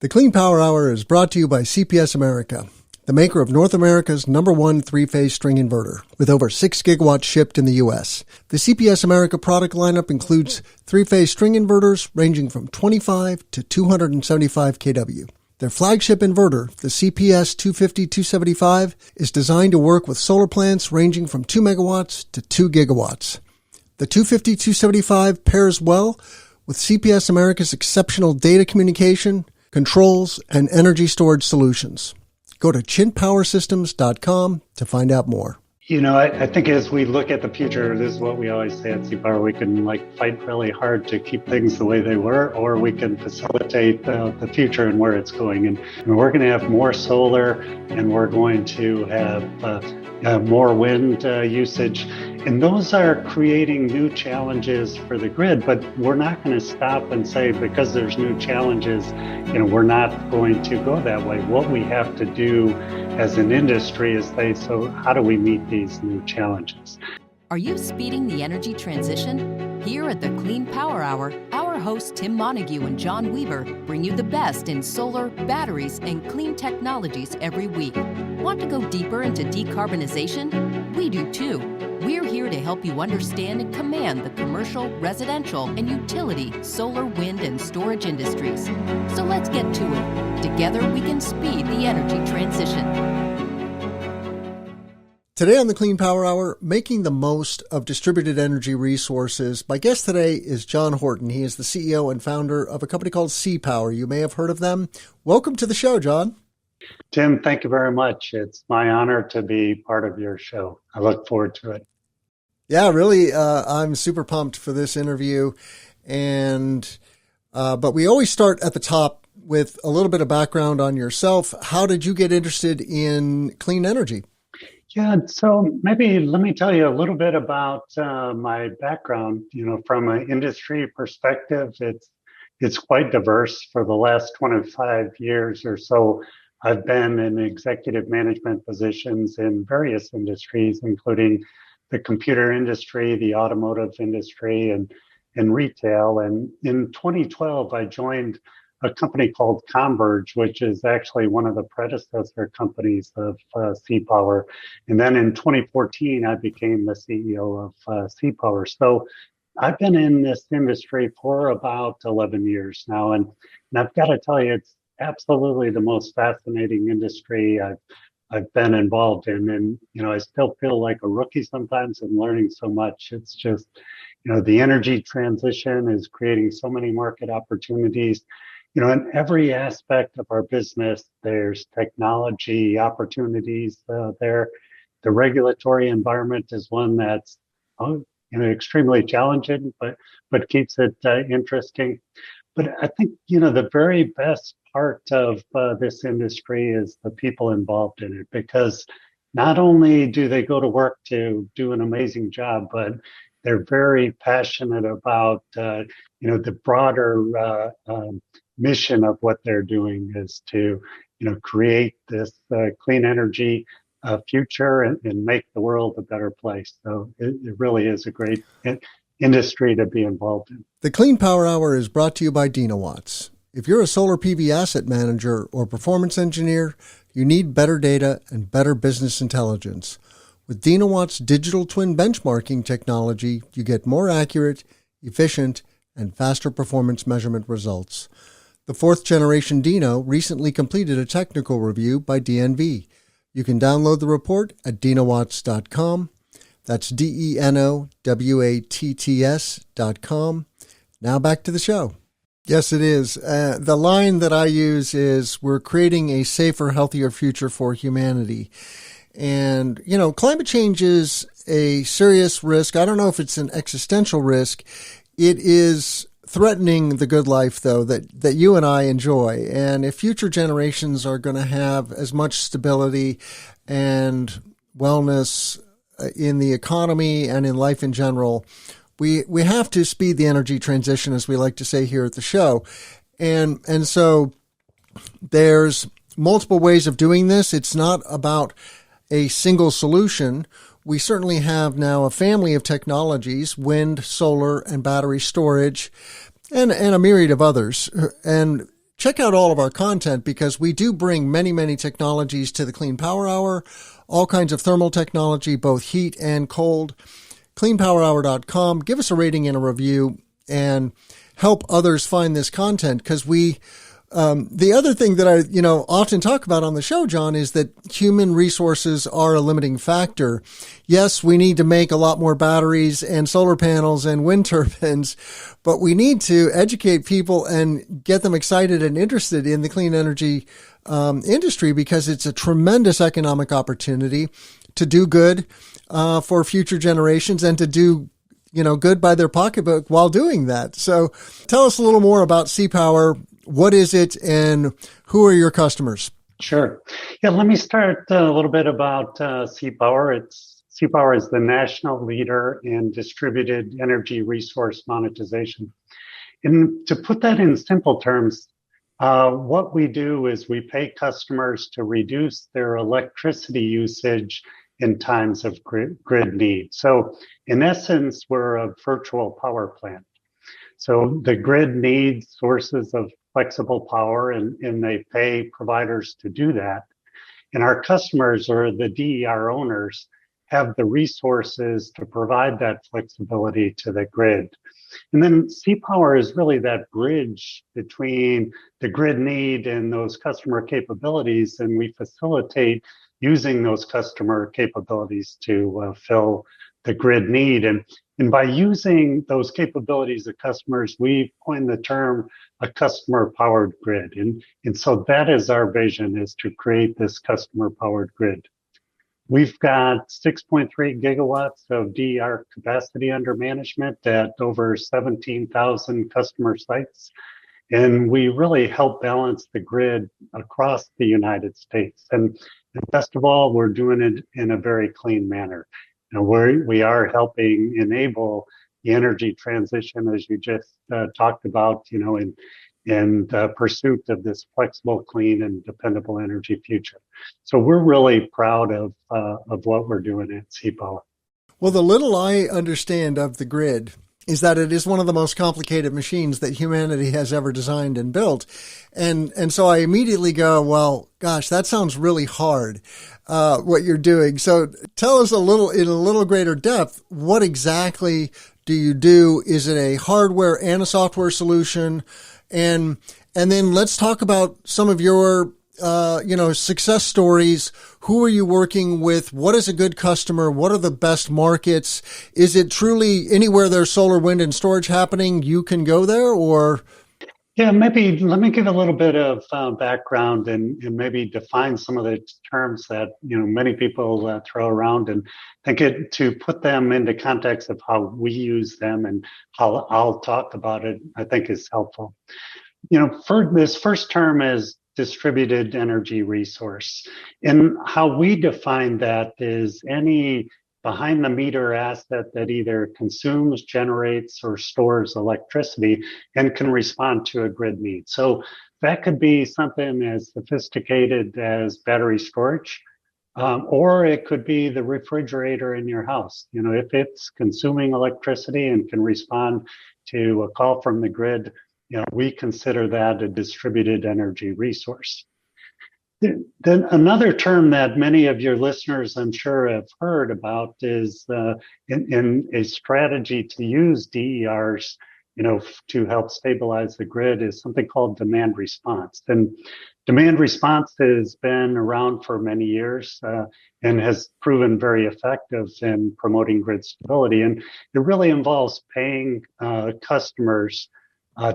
The Clean Power Hour is brought to you by CPS America, the maker of North America's #1 three-phase string inverter, with over 6 gigawatts shipped in the U.S. The CPS America product lineup includes three-phase string inverters ranging from 25 to 275 kW. Their flagship inverter, the CPS 250-275, is designed to work with solar plants ranging from 2 megawatts to 2 gigawatts. The 250-275 pairs well with CPS America's exceptional data communication, controls, and energy storage solutions. Go to chintpowersystems.com to find out more. You know, I think as we look at the future, this is what we always say at CPower, we can fight really hard to keep things the way they were, or we can facilitate the future and where it's going. And we're going to have more solar, and we're going to have more wind usage. And those are creating new challenges for the grid, but we're not going to stop and say, because there's new challenges, we're not going to go that way. What we have to do as an industry is say, so how do we meet these new challenges? Are you speeding the energy transition? Here at the Clean Power Hour, our hosts Tim Montague and John Weaver bring you the best in solar, batteries, and clean technologies every week. Want to go deeper into decarbonization? We do too. We're here to help you understand and command the commercial, residential, and utility solar, wind, and storage industries. So let's get to it. Together we can speed the energy transition. Today on the Clean Power Hour, making the most of distributed energy resources. My guest today is John Horton. He is the CEO and founder of a company called CPower. You may have heard of them. Welcome to the show, John. Tim, thank you very much. It's my honor to be part of your show. I look forward to it. Yeah, really, I'm super pumped for this interview. But we always start at the top with a little bit of background on yourself. How did you get interested in clean energy? Yeah, so maybe let me tell you a little bit about my background. From an industry perspective, it's quite diverse. For the last 25 years or so, I've been in executive management positions in various industries, including the computer industry, the automotive industry, and retail. And in 2012, I joined a company called Converge, which is actually one of the predecessor companies of CPower. And then in 2014, I became the CEO of CPower. So I've been in this industry for about 11 years now. And I've got to tell you, it's absolutely the most fascinating industry I've been involved in. And, I still feel like a rookie sometimes and learning so much. It's just, the energy transition is creating so many market opportunities. In every aspect of our business, there's technology opportunities there. The regulatory environment is one that's extremely challenging, but keeps it interesting. But I think, the very best part of this industry is the people involved in it, because not only do they go to work to do an amazing job, but they're very passionate about, the broader mission of what they're doing is to, create this clean energy future and make the world a better place. So it really is a great industry to be involved in. The Clean Power Hour is brought to you by Denowatts. If you're a solar PV asset manager or performance engineer, you need better data and better business intelligence. With Denowatts' digital twin benchmarking technology, you get more accurate, efficient, and faster performance measurement results. The 4th generation Deno recently completed a technical review by DNV. You can download the report at denowatts.com. That's DENOWATTS.com. Now back to the show. Yes, it is. The line that I use is, we're creating a safer, healthier future for humanity. And, climate change is a serious risk. I don't know if it's an existential risk. It is threatening the good life, though, that you and I enjoy. And if future generations are going to have as much stability and wellness in the economy and in life in general, we have to speed the energy transition, as we like to say here at the show. And so there's multiple ways of doing this. It's not about a single solution. We certainly have now a family of technologies: wind, solar, and battery storage, and a myriad of others. And check out all of our content because we do bring many, many technologies to the Clean Power Hour, all kinds of thermal technology, both heat and cold. CleanPowerHour.com. Give us a rating and a review and help others find this content because the other thing that I, often talk about on the show, John, is that human resources are a limiting factor. Yes, we need to make a lot more batteries and solar panels and wind turbines, but we need to educate people and get them excited and interested in the clean energy industry because it's a tremendous economic opportunity to do good for future generations and to do good by their pocketbook while doing that. So tell us a little more about C-Power. What is it and who are your customers? Sure. Yeah, let me start a little bit about C-Power. C-Power is the national leader in distributed energy resource monetization. And to put that in simple terms, what we do is we pay customers to reduce their electricity usage in times of grid need. So in essence, we're a virtual power plant. So the grid needs sources of flexible power and they pay providers to do that. And our customers or the DER owners have the resources to provide that flexibility to the grid. And then C-Power is really that bridge between the grid need and those customer capabilities, and we facilitate using those customer capabilities to fill the grid need. And by using those capabilities of customers, we coined the term a customer-powered grid. And so that is our vision, is to create this customer-powered grid. We've got 6.3 gigawatts of DER capacity under management at over 17,000 customer sites. And we really help balance the grid across the United States. And best of all, we're doing it in a very clean manner. We are helping enable the energy transition, as you just talked about, in pursuit of this flexible, clean, and dependable energy future. So we're really proud of what we're doing at C-Power. Well, the little I understand of the grid is that it is one of the most complicated machines that humanity has ever designed and built. And so I immediately go, well, gosh, that sounds really hard, what you're doing. So tell us in a little greater depth, what exactly do you do? Is it a hardware and a software solution? And then let's talk about some of your success stories. Who are you working with? What is a good customer? What are the best markets? Is it truly anywhere there's solar, wind, and storage happening, you can go there, or? Yeah, maybe let me give a little bit of background and maybe define some of the terms that, many people throw around and to put them into context of how we use them and how I'll talk about it, I think is helpful. For this first term is distributed energy resource. And how we define that is any behind the meter asset that either consumes, generates, or stores electricity and can respond to a grid need. So that could be something as sophisticated as battery storage, or it could be the refrigerator in your house. If it's consuming electricity and can respond to a call from the grid, we consider that a distributed energy resource. Then another term that many of your listeners, I'm sure, have heard about is in a strategy to use DERs, to help stabilize the grid is something called demand response. And demand response has been around for many years and has proven very effective in promoting grid stability. And it really involves paying customers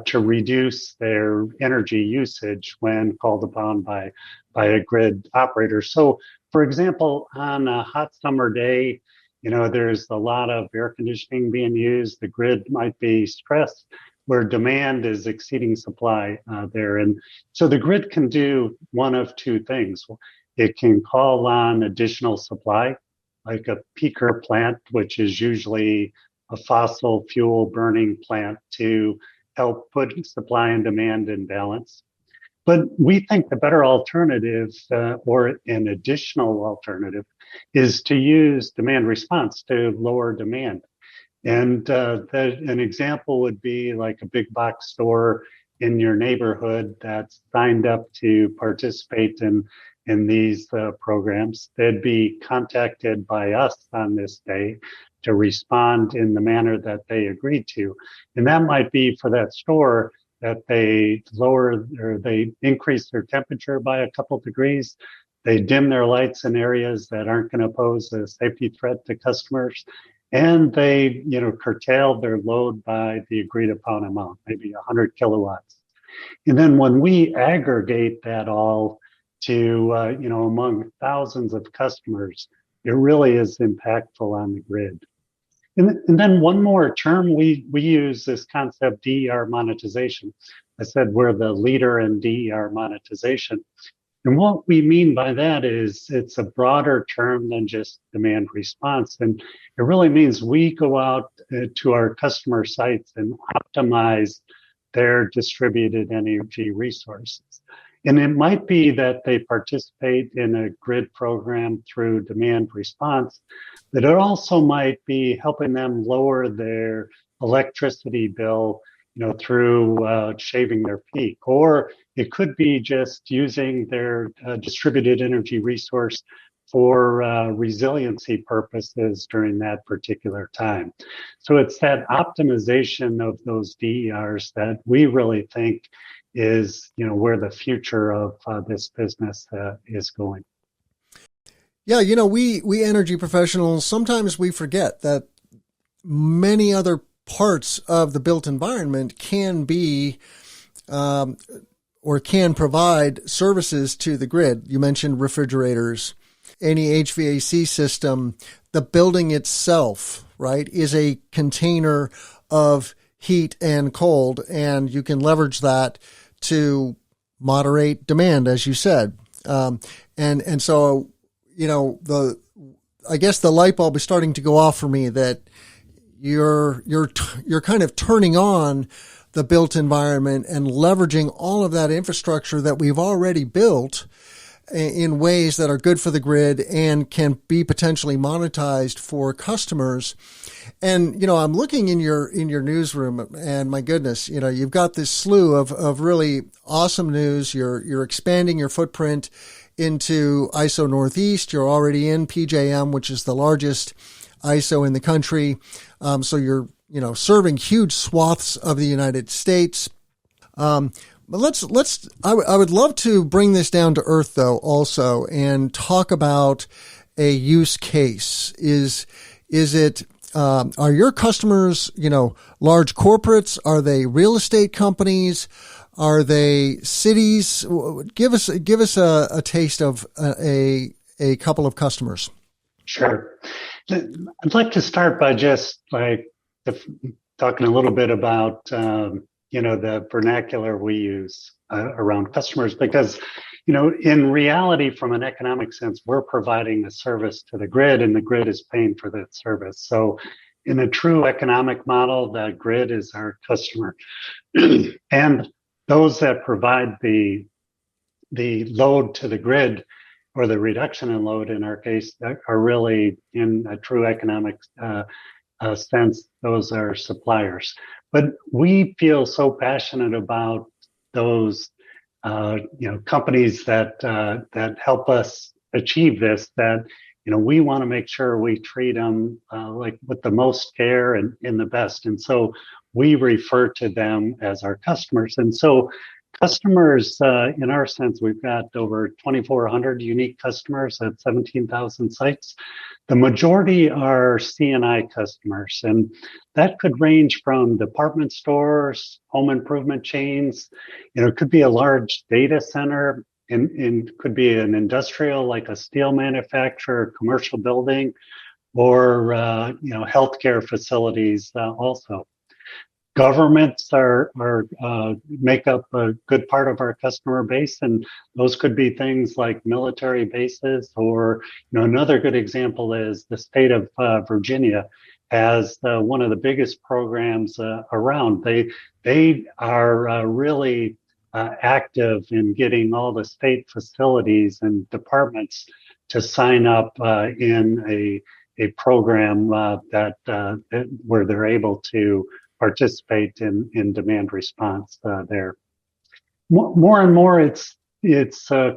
to reduce their energy usage when called upon by a grid operator. So, for example, on a hot summer day, there's a lot of air conditioning being used. The grid might be stressed where demand is exceeding supply there. And so the grid can do one of two things. It can call on additional supply, like a peaker plant, which is usually a fossil fuel burning plant, to help put supply and demand in balance. But we think the better alternative, or an additional alternative, is to use demand response to lower demand. And an example would be like a big box store in your neighborhood that's signed up to participate in these programs, they'd be contacted by us on this day to respond in the manner that they agreed to. And that might be for that store that they lower or they increase their temperature by a couple degrees. They dim their lights in areas that aren't going to pose a safety threat to customers. And they, curtail their load by the agreed upon amount, maybe 100 kilowatts. And then when we aggregate that all to, among thousands of customers, it really is impactful on the grid. And then one more term, we use this concept DER monetization. I said we're the leader in DER monetization. And what we mean by that is it's a broader term than just demand response. And it really means we go out to our customer sites and optimize their distributed energy resources. And it might be that they participate in a grid program through demand response, but it also might be helping them lower their electricity bill, through shaving their peak. Or it could be just using their distributed energy resource for resiliency purposes during that particular time. So it's that optimization of those DERs that we really think is, where the future of this business is going. Yeah, we energy professionals, sometimes we forget that many other parts of the built environment can be or can provide services to the grid. You mentioned refrigerators, any HVAC system. The building itself, right, is a container of heat and cold, and you can leverage that to moderate demand, as you said. And so, I guess the light bulb is starting to go off for me that you're kind of turning on the built environment and leveraging all of that infrastructure that we've already built in ways that are good for the grid and can be potentially monetized for customers. And, I'm looking in your newsroom, and my goodness, you've got this slew of really awesome news. You're expanding your footprint into ISO Northeast. You're already in PJM, which is the largest ISO in the country. So you're, serving huge swaths of the United States. But I would love to bring this down to earth though also and talk about a use case. Is it, are your customers, large corporates? Are they real estate companies? Are they cities? Give us a taste of a couple of customers. Sure. I'd like to start by just talking a little bit about, the vernacular we use around customers, because, in reality, from an economic sense, we're providing a service to the grid and the grid is paying for that service. So in a true economic model, the grid is our customer. And those that provide the load to the grid, or the reduction in load in our case, that are really, in a true economic sense, those are suppliers. But we feel so passionate about those companies that help us achieve this, that we want to make sure we treat them with the most care and in the best. And so we refer to them as our customers. And so customers, in our sense, we've got over 2,400 unique customers at 17,000 sites. The majority are C&I customers, and that could range from department stores, home improvement chains. It could be a large data center, and could be an industrial like a steel manufacturer, commercial building, or healthcare facilities also. Governments make up a good part of our customer base, and those could be things like military bases, or another good example is the state of Virginia has one of the biggest programs around. They are really active in getting all the state facilities and departments to sign up in a program where they're able to participate in demand response there. more and more, it's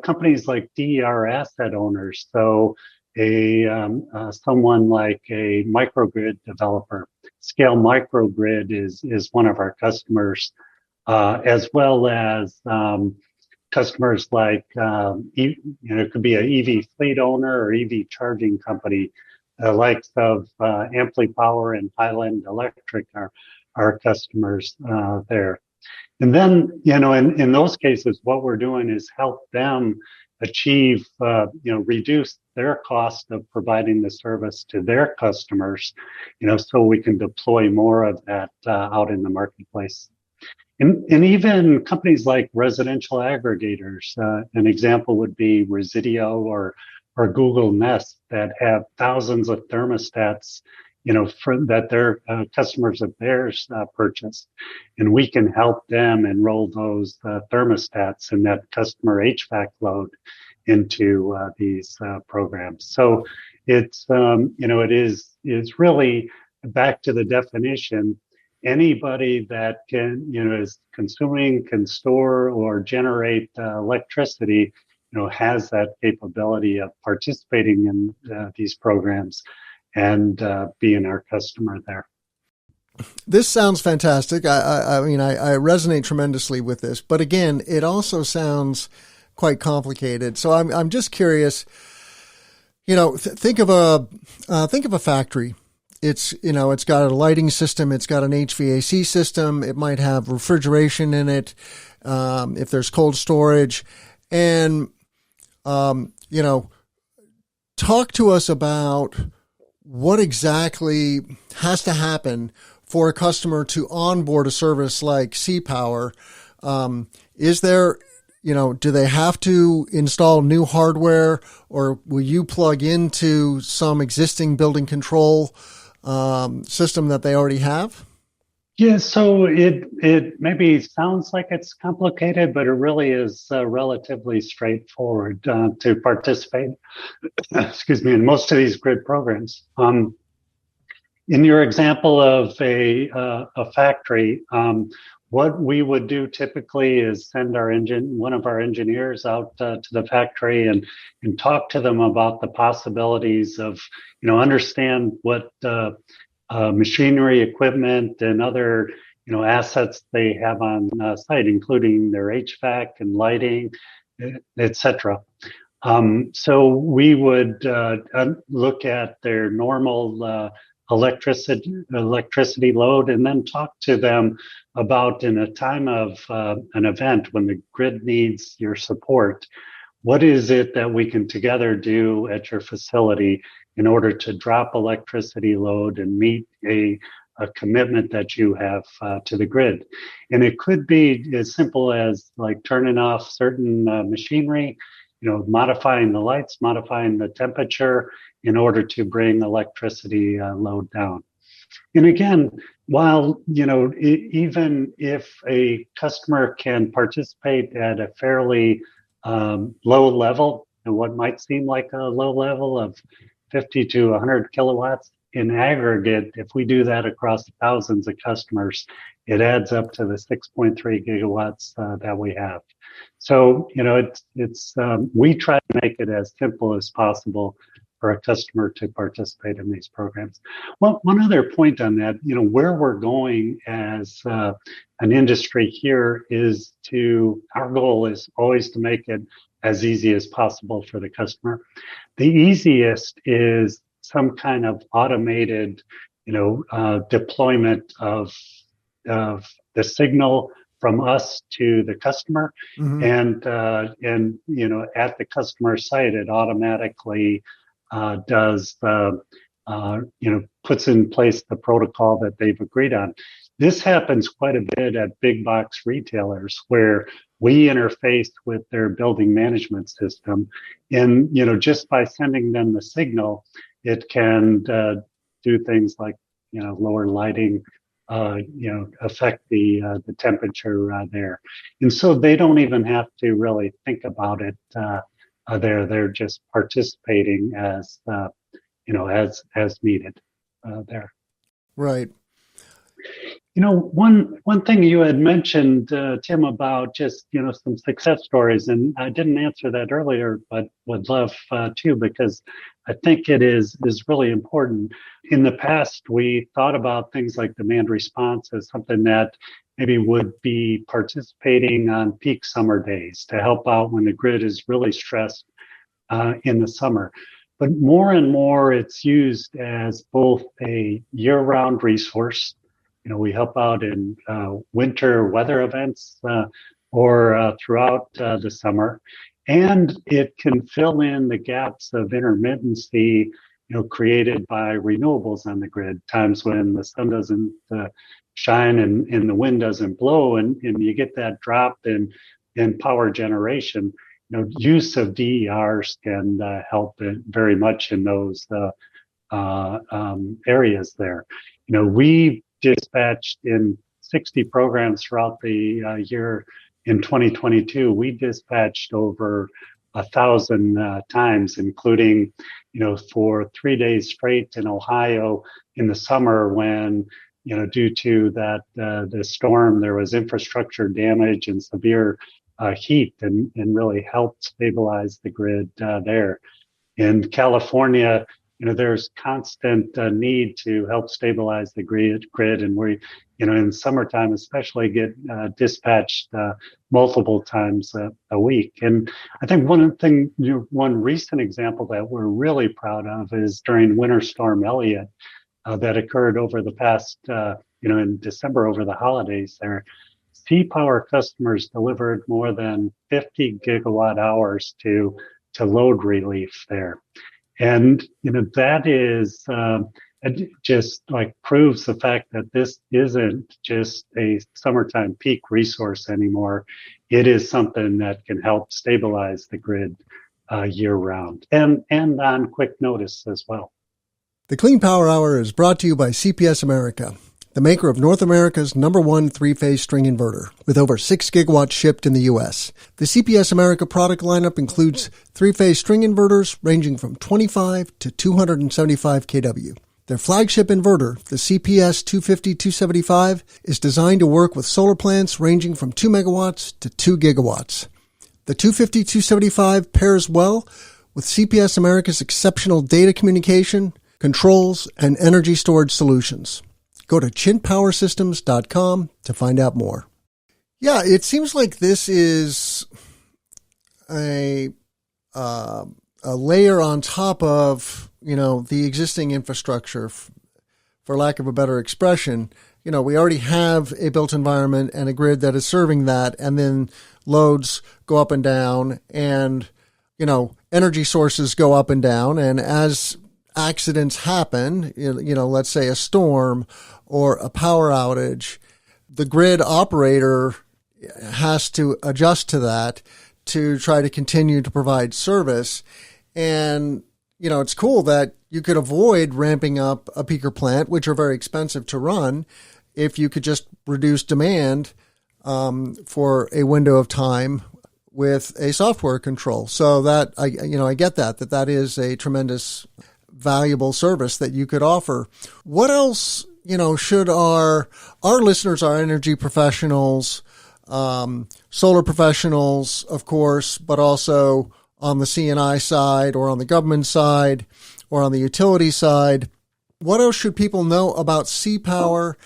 companies like DER asset owners. So someone like a microgrid developer. Scale Microgrid is one of our customers, as well as customers like it could be an EV fleet owner or EV charging company. The likes of Amply Power and Highland Electric are customers there. And then, in those cases, what we're doing is help them achieve, reduce their cost of providing the service to their customers, so we can deploy more of that out in the marketplace. And even companies like residential aggregators, an example would be Resideo or Google Nest that have thousands of thermostats, that their customers of theirs purchase. And we can help them enroll those thermostats and that customer HVAC load into these programs. So it's, it's really back to the definition. Anybody that is consuming, can store or generate electricity, has that capability of participating in these programs and being our customer there. This sounds fantastic. I mean, I resonate tremendously with this, but again, it also sounds quite complicated. So I'm just curious. Think of a factory. It's got a lighting system. It's got an HVAC system. It might have refrigeration in it. If there's cold storage, and talk to us about what exactly has to happen for a customer to onboard a service like CPower. Is there, do they have to install new hardware, or will you plug into some existing building control system that they already have? Yeah, so it maybe sounds like it's complicated, but it really is relatively straightforward to participate. Excuse me, in most of these grid programs. In your example of a factory, what we would do typically is send one of our engineers out to the factory and talk to them about the possibilities of, understand what machinery, equipment, and other, assets they have on site, including their HVAC and lighting, etc. So we would look at their normal electricity load, and then talk to them about, in a time of an event when the grid needs your support, what is it that we can together do at your facility in order to drop electricity load and meet a commitment that you have to the grid. And it could be as simple as like turning off certain machinery, modifying the lights, modifying the temperature in order to bring electricity load down. And again, while, even if a customer can participate at a fairly low level, and what might seem like a low level of 50 to 100 kilowatts in aggregate, if we do that across thousands of customers, it adds up to the 6.3 gigawatts that we have. So, we try to make it as simple as possible for a customer to participate in these programs. Well, one other point on that, where we're going as an industry here is our goal is always to make it as easy as possible for the customer. The easiest is some kind of automated, deployment of the signal from us to the customer. Mm-hmm. And at the customer site, it automatically does puts in place the protocol that they've agreed on. This happens quite a bit at big box retailers where we interface with their building management system. And, just by sending them the signal, it can do things like, lower lighting, affect the temperature there. And so they don't even have to really think about it. They're just participating as needed there. Right. One thing you had mentioned, Tim, about just some success stories, and I didn't answer that earlier, but would love to, because I think it is really important. In the past, we thought about things like demand response as something that maybe would be participating on peak summer days to help out when the grid is really stressed in the summer. But more and more, it's used as both a year-round resource. We help out in winter weather events or throughout the summer, and it can fill in the gaps of intermittency, created by renewables on the grid. Times when the sun doesn't shine and the wind doesn't blow, and you get that drop in power generation. Use of DERs can help very much in those areas there. We dispatched in 60 programs throughout the year. In 2022, we dispatched over 1,000 times, including, for 3 days straight in Ohio in the summer when, due to that the storm, there was infrastructure damage and severe heat, and really helped stabilize the grid there. In California, there's constant need to help stabilize the grid, and we, in summertime especially, get dispatched multiple times a week. And I think one recent example that we're really proud of is during Winter Storm Elliott that occurred over the past, in December over the holidays there. CPower customers delivered more than 50 gigawatt hours to load relief there. And, that is just like proves the fact that this isn't just a summertime peak resource anymore. It is something that can help stabilize the grid year round and on quick notice as well. The Clean Power Hour is brought to you by CPS America, the maker of North America's #1 three-phase string inverter, with over 6 gigawatts shipped in the U.S. The CPS America product lineup includes three-phase string inverters ranging from 25 to 275 kW. Their flagship inverter, the CPS 250-275, is designed to work with solar plants ranging from 2 megawatts to 2 gigawatts. The 250-275 pairs well with CPS America's exceptional data communication, controls, and energy storage solutions. Go to chintpowersystems.com to find out more. Yeah, it seems like this is a layer on top of, the existing infrastructure, for lack of a better expression. We already have a built environment and a grid that is serving that, and then loads go up and down, and, energy sources go up and down. And as accidents happen, let's say a storm or a power outage, the grid operator has to adjust to that to try to continue to provide service. And, it's cool that you could avoid ramping up a peaker plant, which are very expensive to run, if you could just reduce demand for a window of time with a software control. So that, I get that is a tremendous valuable service that you could offer. What else, should our listeners, our energy professionals, solar professionals, of course, but also on the C&I side or on the government side or on the utility side, what else should people know about CPower?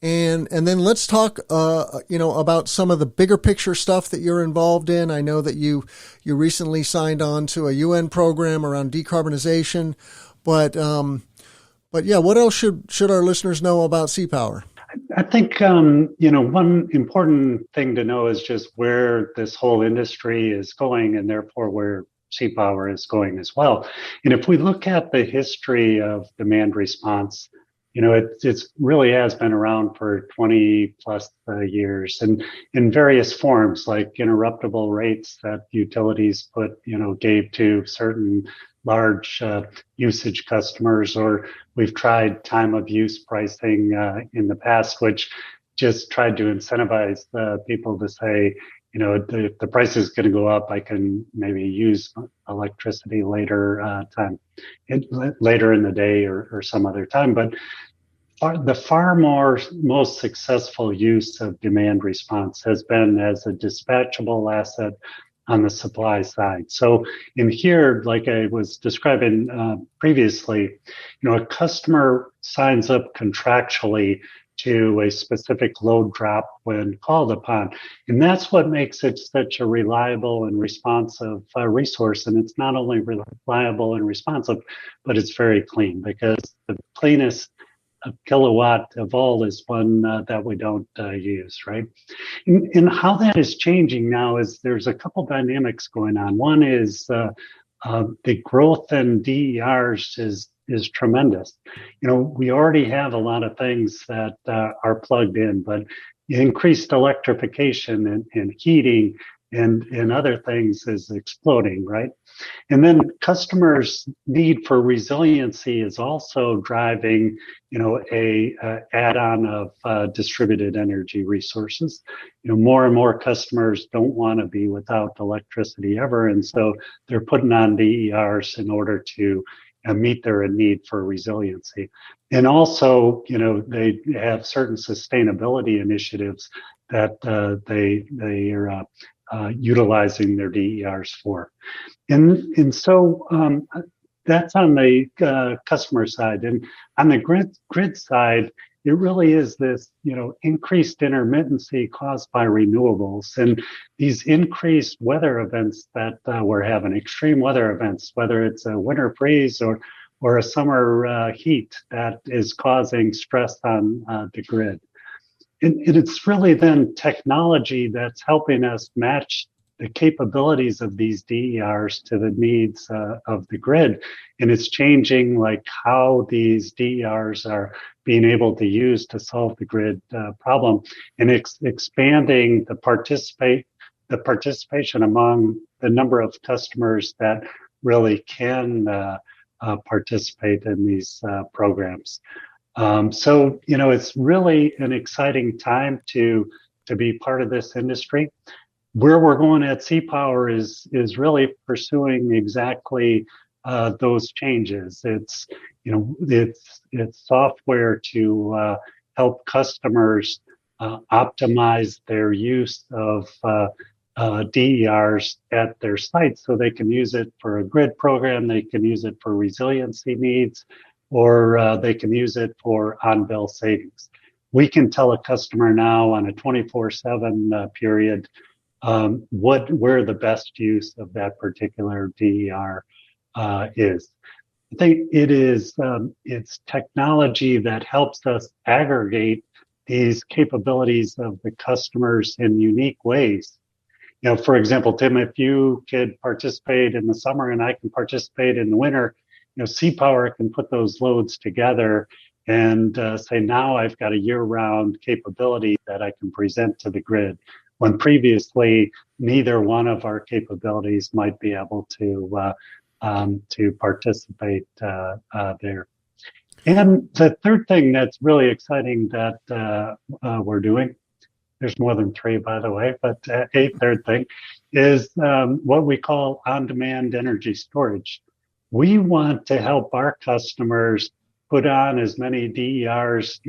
And then let's talk, about some of the bigger picture stuff that you're involved in. I know that you recently signed on to a UN program around decarbonization. But yeah, what else should our listeners know about CPower? I think, one important thing to know is just where this whole industry is going, and therefore where CPower is going as well. And if we look at the history of demand response, it really has been around for 20 plus years, and in various forms, like interruptible rates that utilities gave to certain large usage customers, or we've tried time of use pricing in the past, which just tried to incentivize people to say, if the price is going to go up, I can maybe use electricity later in the day or some other time. But the most successful use of demand response has been as a dispatchable asset on the supply side. So in here, like I was describing previously, a customer signs up contractually to a specific load drop when called upon. And that's what makes it such a reliable and responsive resource. And it's not only reliable and responsive, but it's very clean, because the cleanest kilowatt of all is one that we don't use, right? And how that is changing now is there's a couple dynamics going on. One is the growth in DERs is tremendous. We already have a lot of things that are plugged in, but increased electrification and heating and other things is exploding, right? And then customers' need for resiliency is also driving, a add-on of distributed energy resources. More and more customers don't want to be without electricity ever, and so they're putting on DERs in order to meet their need for resiliency. And also, they have certain sustainability initiatives that they are utilizing their DERs for. And so that's on the customer side. And on the grid side, it really is this, increased intermittency caused by renewables and these increased weather events that we're having, extreme weather events, whether it's a winter freeze or a summer heat that is causing stress on the grid. And it's really then technology that's helping us match the capabilities of these DERs to the needs of the grid. And it's changing like how these DERs are being able to use to solve the grid problem, and expanding the participation among the number of customers that really can participate in these programs. So, it's really an exciting time to be part of this industry. Where we're going at CPower is really pursuing exactly those changes. It's software to help customers optimize their use of DERs at their sites, so they can use it for a grid program, they can use it for resiliency needs, or they can use it for on-bill savings. We can tell a customer now on a 24/7 period where the best use of that particular DER is. I think it's technology that helps us aggregate these capabilities of the customers in unique ways. For example, Tim, if you could participate in the summer and I can participate in the winter, CPower can put those loads together and say, now I've got a year-round capability that I can present to the grid, when previously neither one of our capabilities might be able to participate there. And the third thing that's really exciting that we're doing, there's more than three, by the way, but a third thing is what we call on-demand energy storage. We want to help our customers put on as many DERs,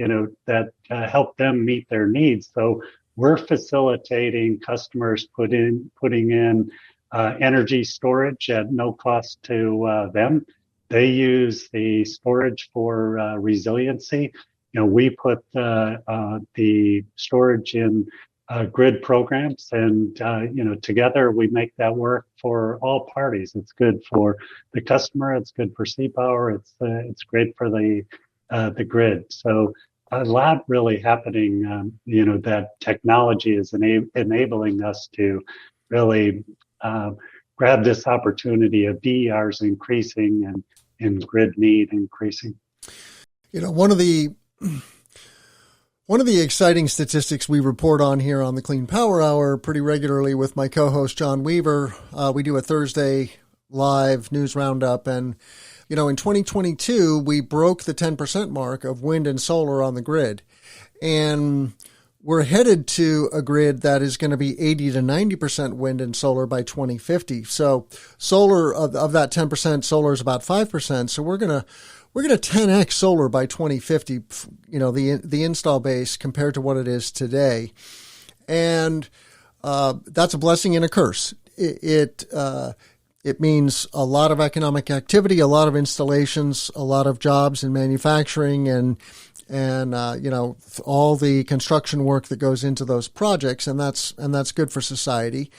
that help them meet their needs. So we're facilitating customers putting in energy storage at no cost to them. They use the storage for resiliency. We put the storage in grid programs, and together we make that work for all parties. It's good for the customer, it's good for CPower, it's great for the grid. So a lot really happening. That technology is enabling us to really grab this opportunity of DERs increasing and grid need increasing. One of the exciting statistics we report on here on the Clean Power Hour pretty regularly with my co-host John Weaver, we do a Thursday live news roundup, and in 2022 we broke the 10% mark of wind and solar on the grid. And we're headed to a grid that is going to be 80 to 90% wind and solar by 2050. So solar of that 10%, solar is about 5%. So we're going to 10x solar by 2050, the install base compared to what it is today. And that's a blessing and a curse. It means a lot of economic activity, a lot of installations, a lot of jobs in manufacturing, and all the construction work that goes into those projects, and that's good for society.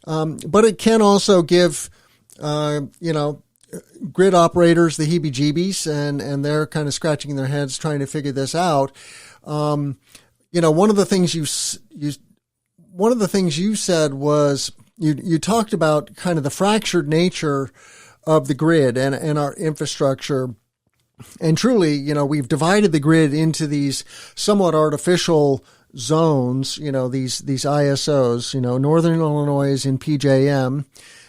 But it can also give grid operators the heebie-jeebies, and they're kind of scratching their heads trying to figure this out. One of the things you said was you talked about kind of the fractured nature of the grid and our infrastructure. And truly, we've divided the grid into these somewhat artificial zones, these ISOs. Northern Illinois is in PJM,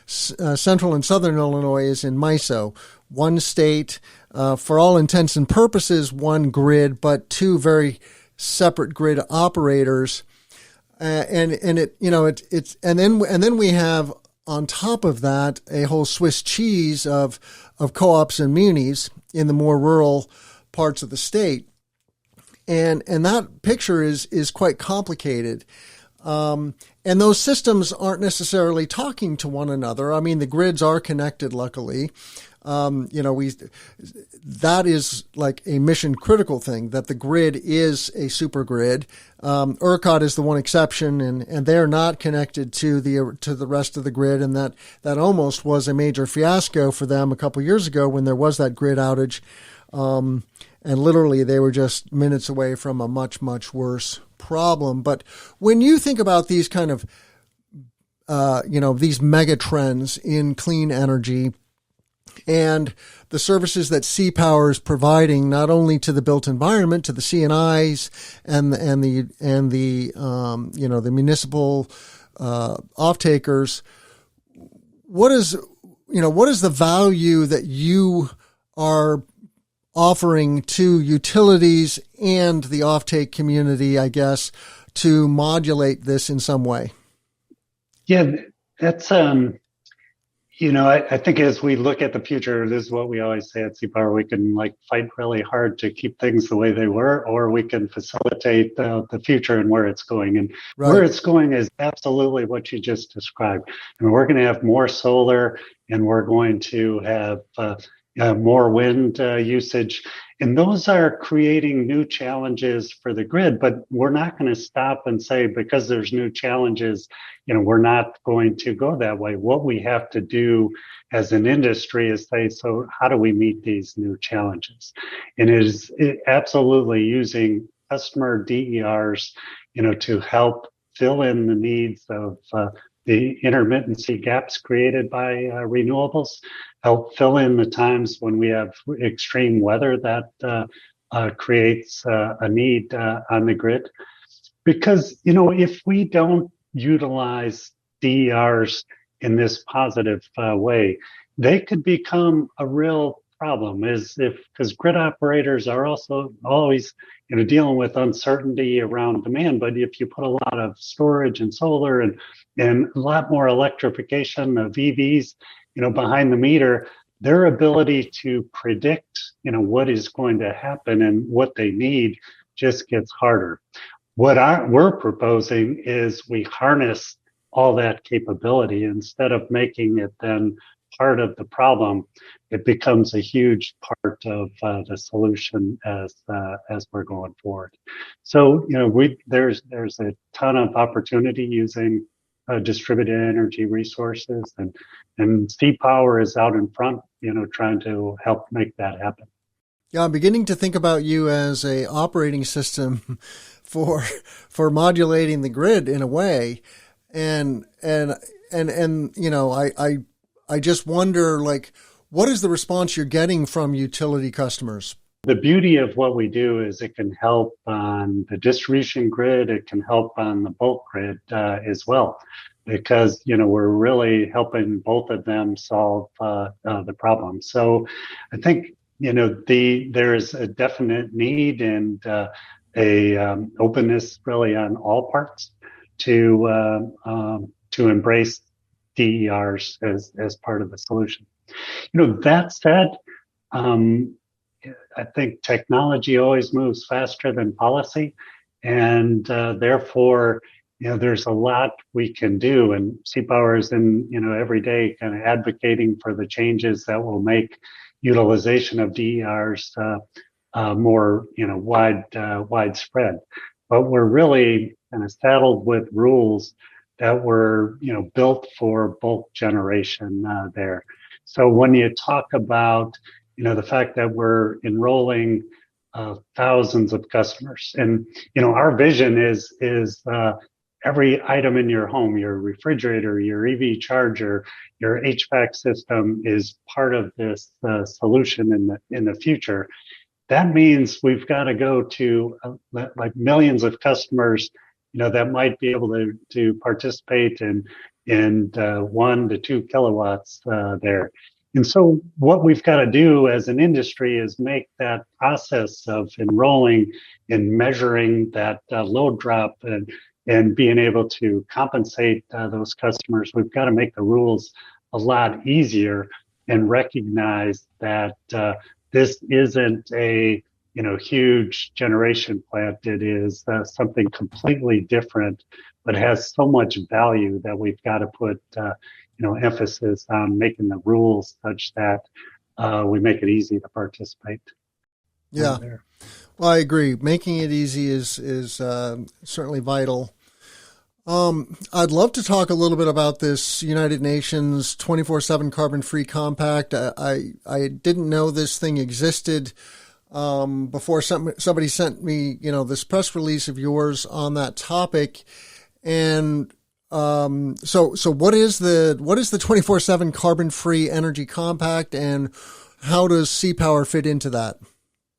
Central and Southern Illinois is in MISO. One state, for all intents and purposes, one grid, but two very separate grid operators. And then we have on top of that a whole Swiss cheese of co-ops and munis in the more rural parts of the state, and that picture is quite complicated. And those systems aren't necessarily talking to one another. I mean, the grids are connected, luckily. That is like a mission critical thing, that the grid is a super grid. ERCOT is the one exception, and they're not connected to the rest of the grid. And that almost was a major fiasco for them a couple years ago when there was that grid outage. And literally they were just minutes away from a much, much worse problem. But when you think about these kind of, these mega trends in clean energy, and the services that C-Power is providing, not only to the built environment, to the C&Is and the municipal off-takers, what is the value that you are offering to utilities and the off-take community, I guess, to modulate this in some way? Yeah, that's I think as we look at the future, this is what we always say at CPower. We can fight really hard to keep things the way they were, or we can facilitate the future and where it's going. And right. Where it's going is absolutely what you just described. And we're going to have more solar, and we're going to have more wind usage. And those are creating new challenges for the grid, but we're not going to stop and say, because there's new challenges, we're not going to go that way. What we have to do as an industry is say, so how do we meet these new challenges? And it is absolutely using customer DERs, to help fill in the needs of the intermittency gaps created by renewables, help fill in the times when we have extreme weather that creates a need on the grid. Because, if we don't utilize DERs in this positive way, they could become a real problem, because grid operators are also always dealing with uncertainty around demand. But if you put a lot of storage and solar and a lot more electrification of EVs behind the meter, their ability to predict what is going to happen and what they need just gets harder. What we're proposing is we harness all that capability. Instead of making it then part of the problem, it becomes a huge part of the solution as we're going forward. So there's a ton of opportunity using distributed energy resources, and CPower is out in front, trying to help make that happen. Yeah, I'm beginning to think about you as a operating system for modulating the grid in a way, and I just wonder, what is the response you're getting from utility customers? The beauty of what we do is it can help on the distribution grid. It can help on the bulk grid as well, because, we're really helping both of them solve the problem. So I think, there's a definite need, and openness really on all parts to embrace DERs as part of the solution. That said, I think technology always moves faster than policy, and therefore, there's a lot we can do, and CPower is in, every day kind of advocating for the changes that will make utilization of DERs more, widespread. But we're really kind of saddled with rules that were, built for bulk generation there. So when you talk about, the fact that we're enrolling thousands of customers, and our vision is every item in your home, your refrigerator, your EV charger, your HVAC system is part of this solution in the future. That means we've got to go to like millions of customers, that might be able to participate in 1 to 2 kilowatts there. And so what we've got to do as an industry is make that process of enrolling and measuring that load drop and being able to compensate those customers. We've got to make the rules a lot easier and recognize that this isn't a huge generation plant. It is something completely different, but has so much value that we've got to put emphasis on making the rules such that we make it easy to participate. Yeah, well, I agree. Making it easy is certainly vital. I'd love to talk a little bit about this United Nations 24/7 carbon-free compact. I didn't know this thing existed before somebody sent me, this press release of yours on that topic. And so what is the 24/7 carbon-free energy compact, and how does CPower fit into that?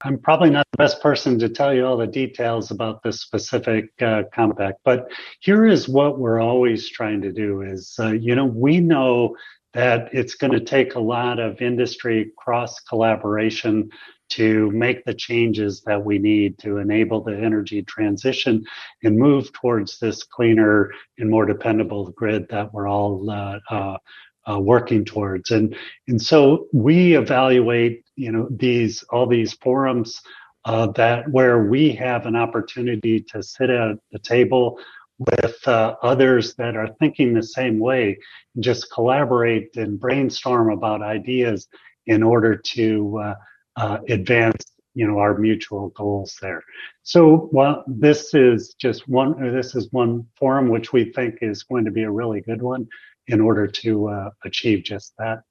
I'm probably not the best person to tell you all the details about this specific compact, but here is what we're always trying to do is, we know that it's going to take a lot of industry cross collaboration to make the changes that we need to enable the energy transition and move towards this cleaner and more dependable grid that we're all working towards. And so we evaluate, all these forums where we have an opportunity to sit at the table with others that are thinking the same way, and just collaborate and brainstorm about ideas in order to advance, our mutual goals there. So, this is one forum which we think is going to be a really good one in order to achieve just that.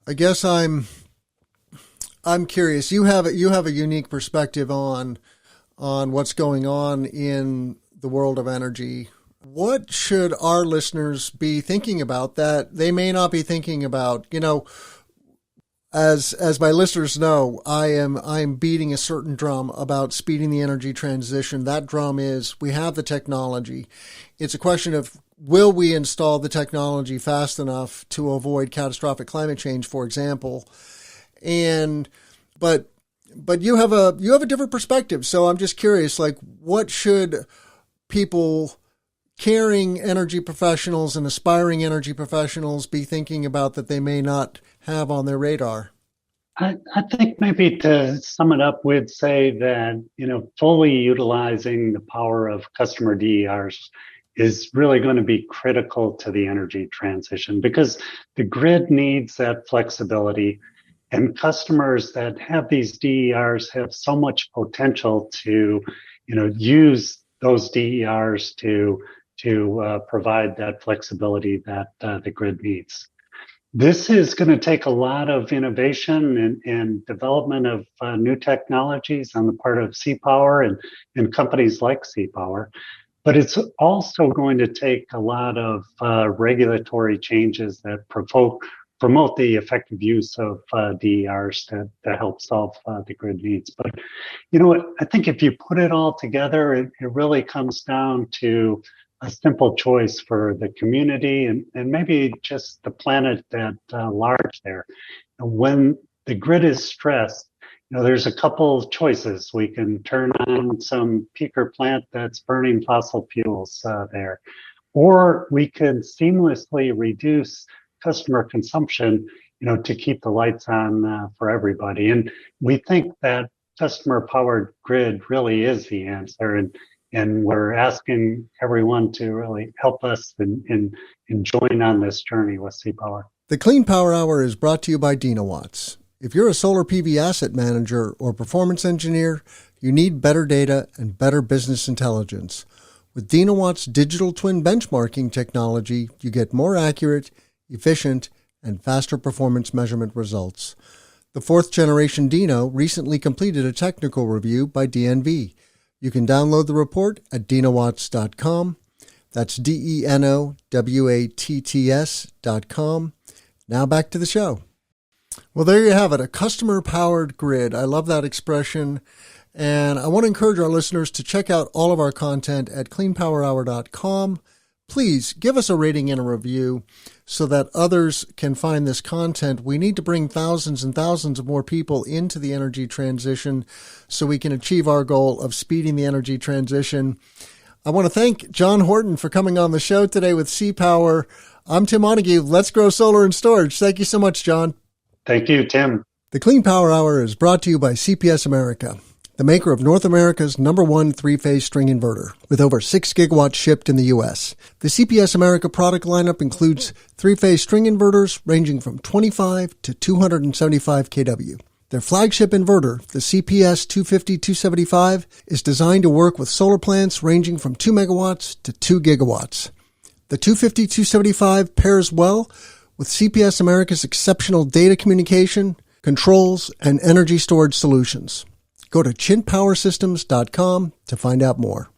I guess I'm curious. You have a unique perspective on what's going on in the world of energy. What should our listeners be thinking about that they may not be thinking about? As my listeners know, I'm beating a certain drum about speeding the energy transition. That drum is, we have the technology. It's a question of, will we install the technology fast enough to avoid catastrophic climate change, for example? But you have a different perspective. So I'm just curious, what should people, caring energy professionals and aspiring energy professionals, be thinking about that they may not have on their radar? I think maybe to sum it up, we'd say that, fully utilizing the power of customer DERs is really going to be critical to the energy transition, because the grid needs that flexibility, and customers that have these DERs have so much potential to, use those DERs to provide that flexibility that the grid needs. This is going to take a lot of innovation and development of new technologies on the part of CPower and companies like CPower. But it's also going to take a lot of regulatory changes that promote the effective use of DERs to help solve the grid needs. But, I think if you put it all together, it really comes down to a simple choice for the community and maybe just the planet at large there. And when the grid is stressed, there's a couple of choices. We can turn on some peaker plant that's burning fossil fuels there, or we can seamlessly reduce customer consumption, to keep the lights on for everybody. And we think that customer-powered grid really is the answer. And we're asking everyone to really help us and join on this journey with C-Power. The Clean Power Hour is brought to you by Denowatts. If you're a solar PV asset manager or performance engineer, you need better data and better business intelligence. With Denowatts digital twin benchmarking technology, you get more accurate, efficient, and faster performance measurement results. The fourth generation Deno recently completed a technical review by DNV. You can download the report at denowatts.com. That's DENOWATTS.com. Now back to the show. Well, there you have it, a customer-powered grid. I love that expression. And I want to encourage our listeners to check out all of our content at cleanpowerhour.com. Please give us a rating and a review so that others can find this content. We need to bring thousands and thousands of more people into the energy transition so we can achieve our goal of speeding the energy transition. I want to thank John Horton for coming on the show today with C-Power. I'm Tim Montague. Let's grow solar and storage. Thank you so much, John. Thank you, Tim. The Clean Power Hour is brought to you by CPS America, the maker of North America's #1 three-phase string inverter, with over 6 gigawatts shipped in the U.S. The CPS America product lineup includes three-phase string inverters ranging from 25 to 275 kW. Their flagship inverter, the CPS 250-275, is designed to work with solar plants ranging from 2 megawatts to 2 gigawatts. The 250-275 pairs well with CPS America's exceptional data communication, controls, and energy storage solutions. Go to chintpowersystems.com to find out more.